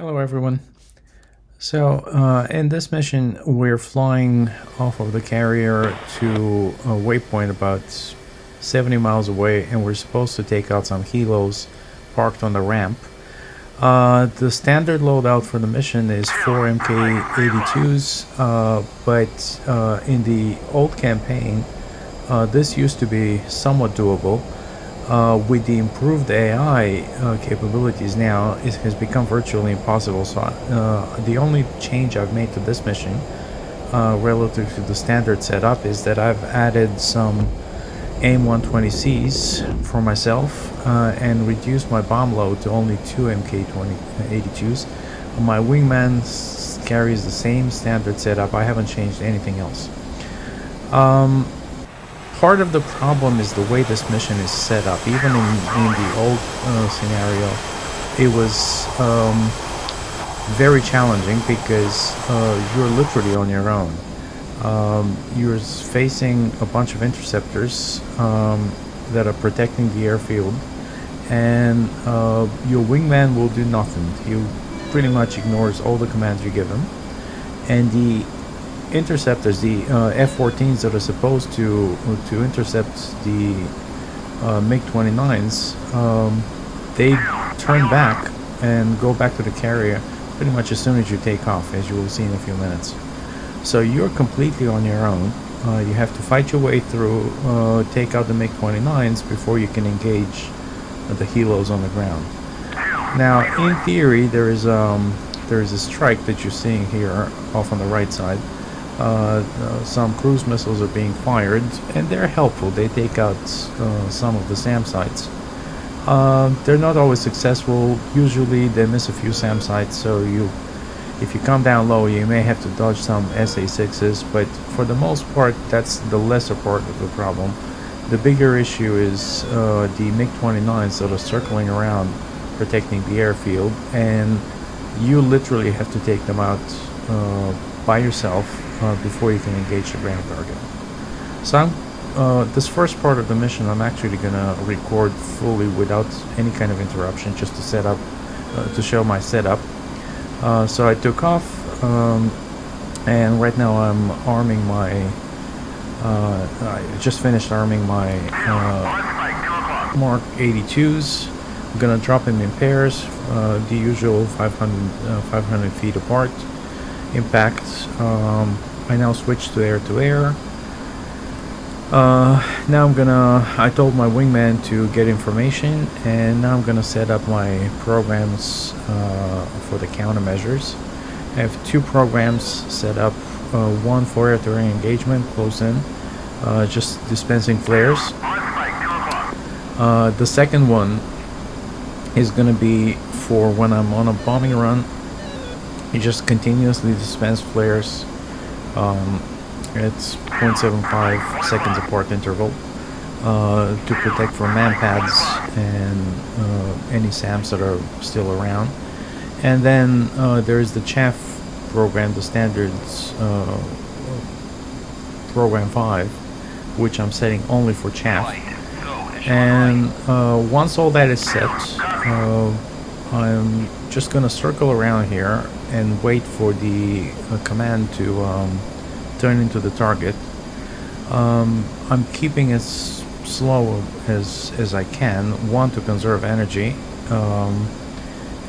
Hello everyone. So in this mission we're flying off of the carrier to a waypoint about 70 miles away, and we're supposed to take out some helos parked on the ramp. The standard loadout for the mission is 4 MK82s, but in the old campaign this used to be somewhat doable. With the improved AI capabilities now, it has become virtually impossible. So the only change I've made to this mission relative to the standard setup is that I've added some AIM-120Cs for myself and reduced my bomb load to only 2 MK82s. My wingman carries the same standard setup. I haven't changed anything else. Part of the problem is the way this mission is set up. Even in the old scenario, it was very challenging because you're literally on your own. You're facing a bunch of interceptors that are protecting the airfield, and your wingman will do nothing. He pretty much ignores all the commands you give him, and the interceptors, the F-14s that are supposed to intercept the MiG-29s, they turn back and go back to the carrier pretty much as soon as you take off, as you will see in a few minutes. So you're completely on your own. You have to fight your way through, take out the MiG-29s before you can engage the helos on the ground. Now, in theory, there is a strike that you're seeing here off on the right side. Some cruise missiles are being fired, and they're helpful. They take out some of the SAM sites. They're not always successful. Usually they miss a few SAM sites, so if you come down low, you may have to dodge some SA-6s, but for the most part, that's the lesser part of the problem. The bigger issue is the MiG-29s that are circling around protecting the airfield, and you literally have to take them out by yourself before you can engage the ground target. So this first part of the mission I'm actually gonna record fully without any kind of interruption, just to set up, to show my setup. So I took off, and right now I'm arming my, I just finished arming my Mark 82s. I'm gonna drop them in pairs, the usual 500 feet apart. Impact. I now switch to air. Now I told my wingman to get information, and now I'm gonna set up my programs for the countermeasures. I have two programs set up, one for air-to-air engagement, close in, just dispensing flares. The second one is gonna be for when I'm on a bombing run. You just continuously dispense flares. It's 0.75 seconds apart interval to protect from man pads and any SAMs that are still around. And then there is the chaff program, the standards program 5, which I'm setting only for chaff. And once all that is set, I'm just gonna circle around here and wait for the command to turn into the target. I'm keeping as slow as I can, one, to conserve energy,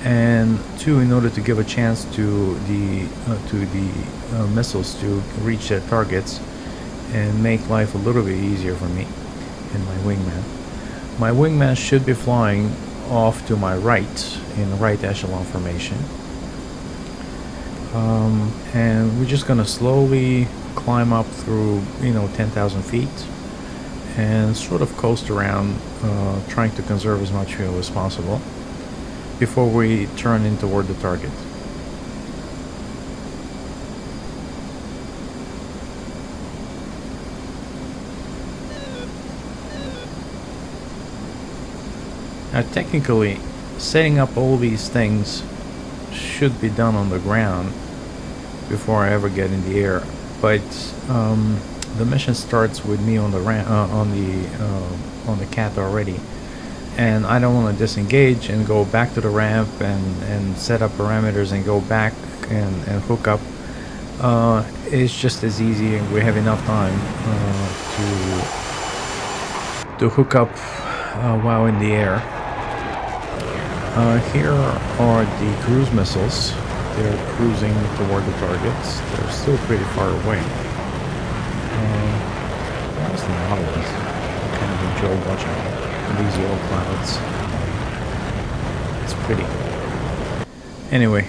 and two, in order to give a chance to the missiles to reach their targets and make life a little bit easier for me and my wingman. My wingman should be flying off to my right in the right echelon formation, and we're just gonna slowly climb up through 10,000 feet and sort of coast around, trying to conserve as much fuel as possible before we turn in toward the target. Now, technically, setting up all these things should be done on the ground before I ever get in the air, but the mission starts with me on the cat already, and I don't want to disengage and go back to the ramp and set up parameters and go back and hook up. It's just as easy, and we have enough time to hook up while in the air. Here are the cruise missiles. They're cruising toward the targets. They're still pretty far away. That's the models. I kind of enjoy watching these yellow clouds. It's pretty. Anyway,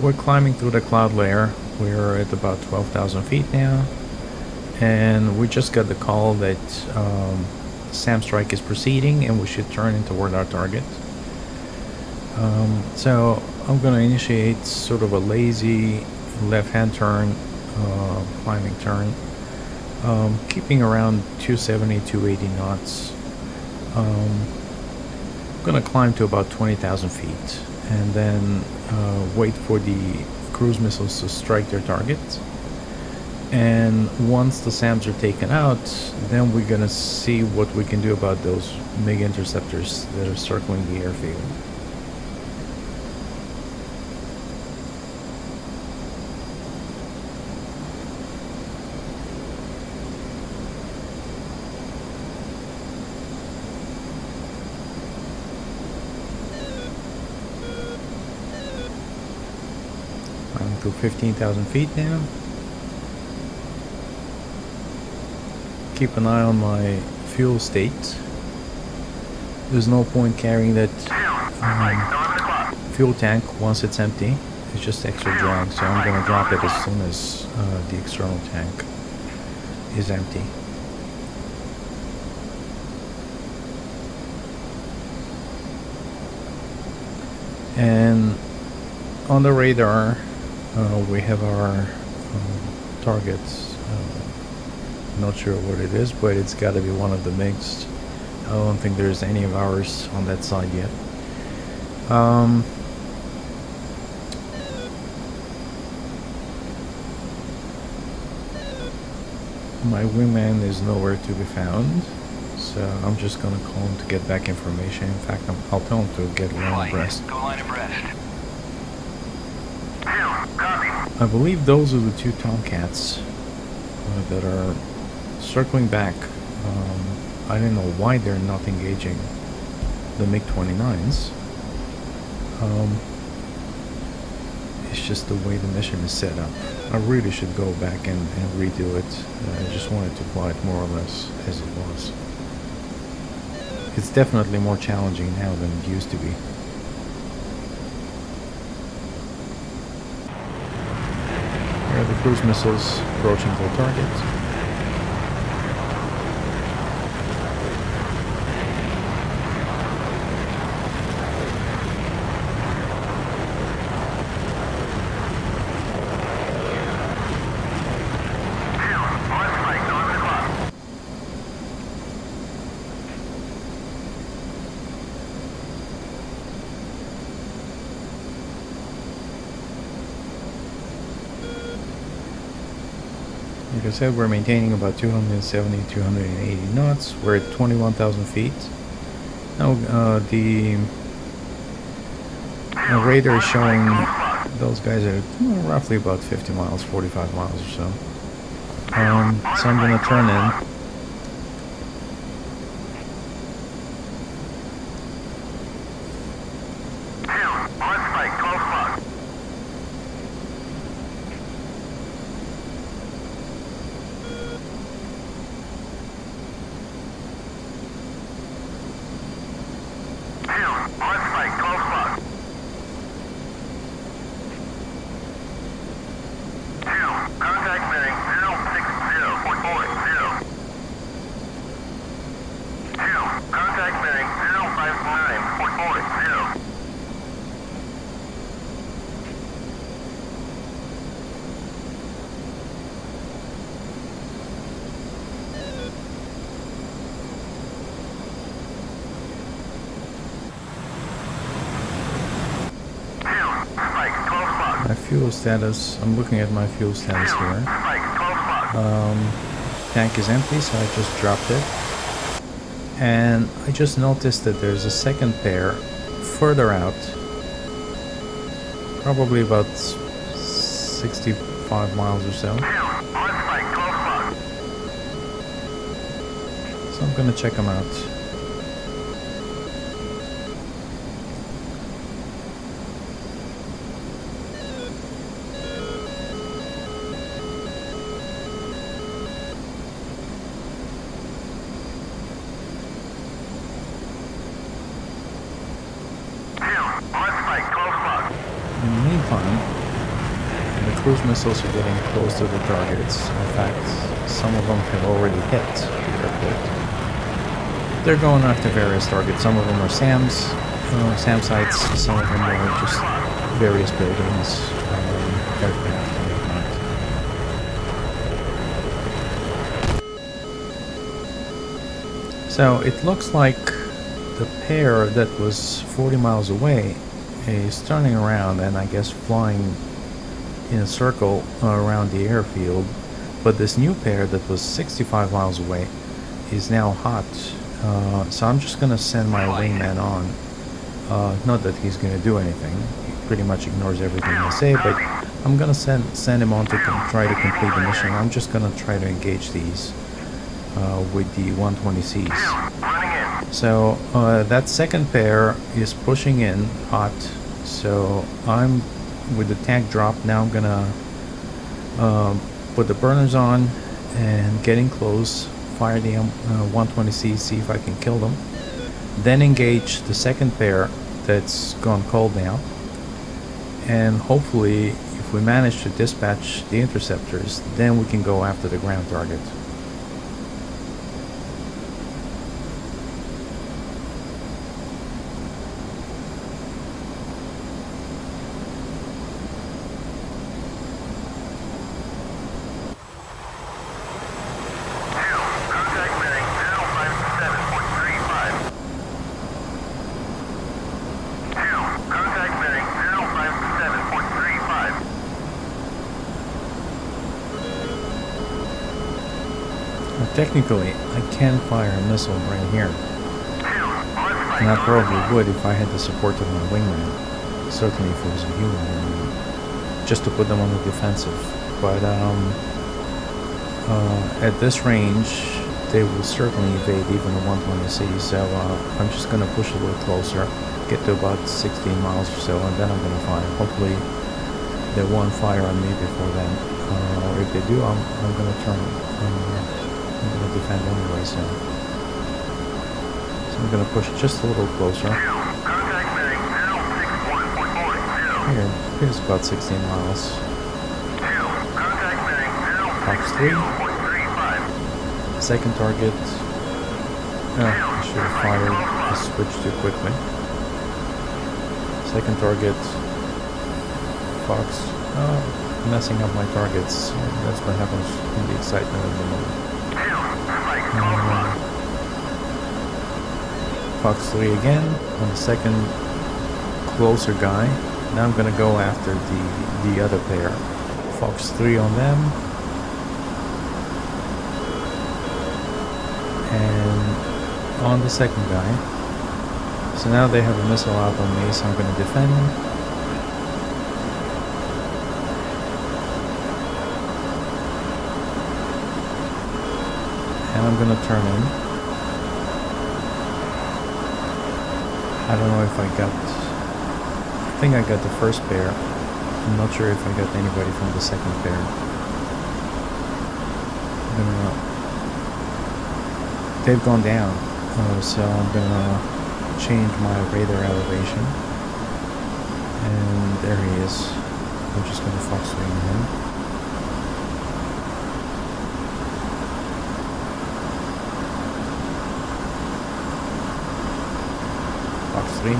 we're climbing through the cloud layer. We're at about 12,000 feet now, and we just got the call that SAM strike is proceeding and we should turn in toward our target. So I'm going to initiate sort of a lazy left-hand turn, climbing turn, keeping around 270, 280 knots. I'm going to climb to about 20,000 feet and then wait for the cruise missiles to strike their targets. And once the SAMs are taken out, then we're going to see what we can do about those MiG interceptors that are circling the airfield. I'm to 15,000 feet now. Keep an eye on my fuel state. There's no point carrying that fuel tank once it's empty. It's just extra drag, so I'm going to drop it as soon as the external tank is empty. And on the radar, we have our targets. Not sure what it is, but it's got to be one of the MiGs. I don't think there's any of ours on that side yet. My wingman is nowhere to be found, so I'm just gonna call him to get back information. In fact, I'll tell him to get line abreast. Go line abreast. I believe those are the two Tomcats that are circling back. I don't know why they're not engaging the MiG-29s. It's just the way the mission is set up. I really should go back and redo it. I just wanted to fly it more or less as it was. It's definitely more challenging now than it used to be. Here are the cruise missiles approaching their target. Like I said, we're maintaining about 270, 280 knots. We're at 21,000 feet. Now, the radar is showing those guys are roughly about 50 miles, 45 miles or so. So I'm going to turn in. My fuel status, I'm looking at my fuel status here. Tank is empty, so I just dropped it. And I just noticed that there's a second pair further out, probably about 65 miles or so. So I'm gonna check them out. In the meantime, the cruise missiles are getting close to the targets. In fact, some of them have already hit the airport. They're going after various targets. Some of them are SAM sites. Some of them are just various buildings, aircraft, and whatnot. So it looks like the pair that was 40 miles away is turning around and I guess flying in a circle around the airfield, but this new pair that was 65 miles away is now hot. So I'm just gonna send my wingman on. Not that he's gonna do anything, he pretty much ignores everything I say, but I'm gonna send him on to try to complete the mission. I'm just gonna try to engage these with the 120Cs. So that second pair is pushing in hot, so I'm with the tank drop. Now I'm gonna put the burners on and getting close, fire the 120C, see if I can kill them, then engage the second pair that's gone cold now, and hopefully if we manage to dispatch the interceptors, then we can go after the ground target. Technically, I can fire a missile right here, and I probably would if I had the support of my wingman, certainly if it was a human wingman, just to put them on the defensive. But at this range, they will certainly evade even a 120C, so I'm just going to push a little closer, get to about 16 miles or so, and then I'm going to fire. Hopefully they won't fire on me before then, or if they do, I'm going to turn. I'm going to defend anyway, so I'm going to push just a little closer. Here's about 16 miles. Fox 3. Second target. I should have fired. I switched too quickly. Second target. Fox. Messing up my targets. That's what happens in the excitement of the moment. Fox 3 again on the second closer guy. Now I'm gonna go after the other pair. Fox 3 on them, and on the second guy. So now they have a missile out on me, so I'm gonna defend. And I'm gonna turn in. I don't know if I think I got the first pair. I'm not sure if I got anybody from the second pair. They've gone down, so I'm gonna change my radar elevation. And there he is. I'm just gonna fox swing him. Fox 3.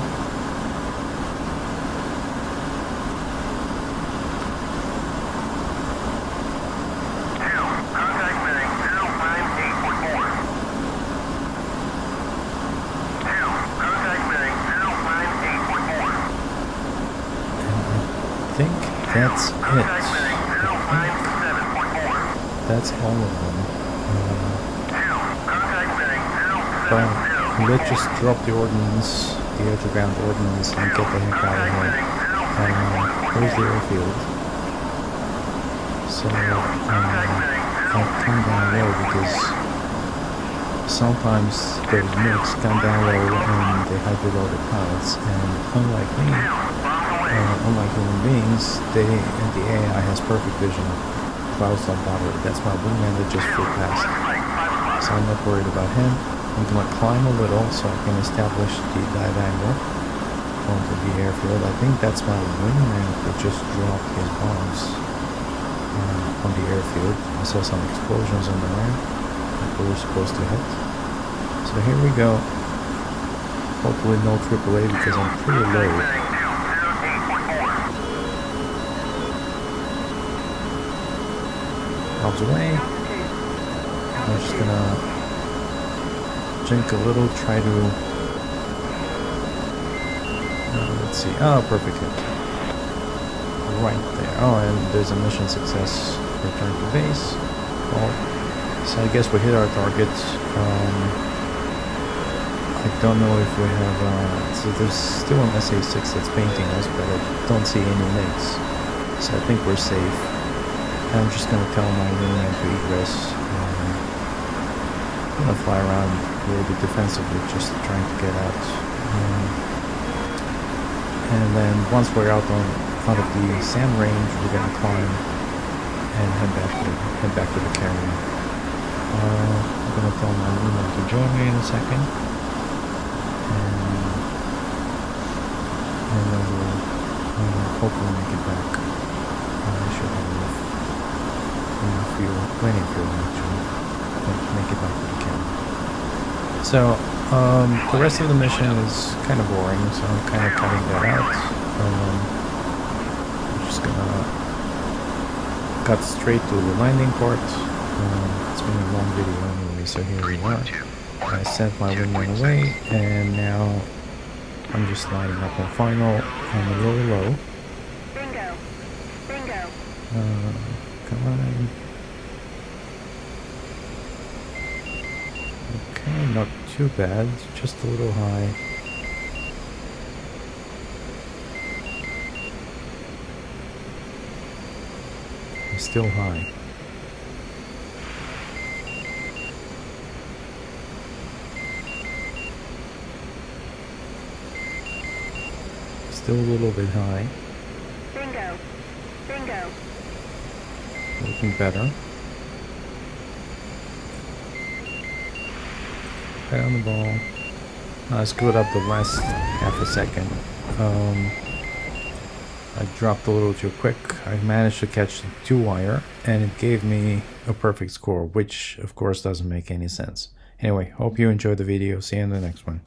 I think that's it. That's all of them. But let's just drop the ordnance, the air-to-ground ordnance, and get the heck out of here. Here's the airfield. So I'll come down low because sometimes those nukes come down low and they hide below the pilots. And unlike me, unlike human beings, the AI has perfect vision of clouds on bottom. That's my wingman that just flew past. So I'm not worried about him. I'm gonna climb a little so I can establish the dive angle onto the airfield. I think that's my wingman that just dropped his bombs on the airfield. I saw some explosions on the ramp that we were supposed to hit. So here we go. Hopefully no AAA because I'm pretty low. Valves away. I'm just gonna jink a little, try to let's see. Oh, perfect hit. Right there. Oh, and there's a mission success. Return to base. Well, so I guess we hit our target. I don't know if we have so there's still an SA-6 that's painting us, but I don't see any nicks. So I think we're safe. I'm just gonna tell my wingman to egress. I'm gonna fly around a little bit defensively, just trying to get out. And then once we're out of the sand range, we're gonna climb and head back to the carrier. I'm gonna tell my wingman to join me in a second, and then we'll hopefully make it back. I should have enough fuel, plenty of fuel actually, to make it back to the camp. So the rest of the mission is kind of boring, so I'm kind of cutting that out. I'm just gonna cut straight to the landing port. It's been a long video anyway, so here we are. I sent my wingman away, and now I'm just lining up on final on the low. Bingo. Bingo. Come on. Okay, not too bad, just a little high. Still high. Still a little bit high. Bingo. Bingo. Looking better. Right on the ball. I screwed up the last half a second. I dropped a little too quick. I managed to catch the 2-wire and it gave me a perfect score, which of course doesn't make any sense. Anyway, hope you enjoyed the video. See you in the next one.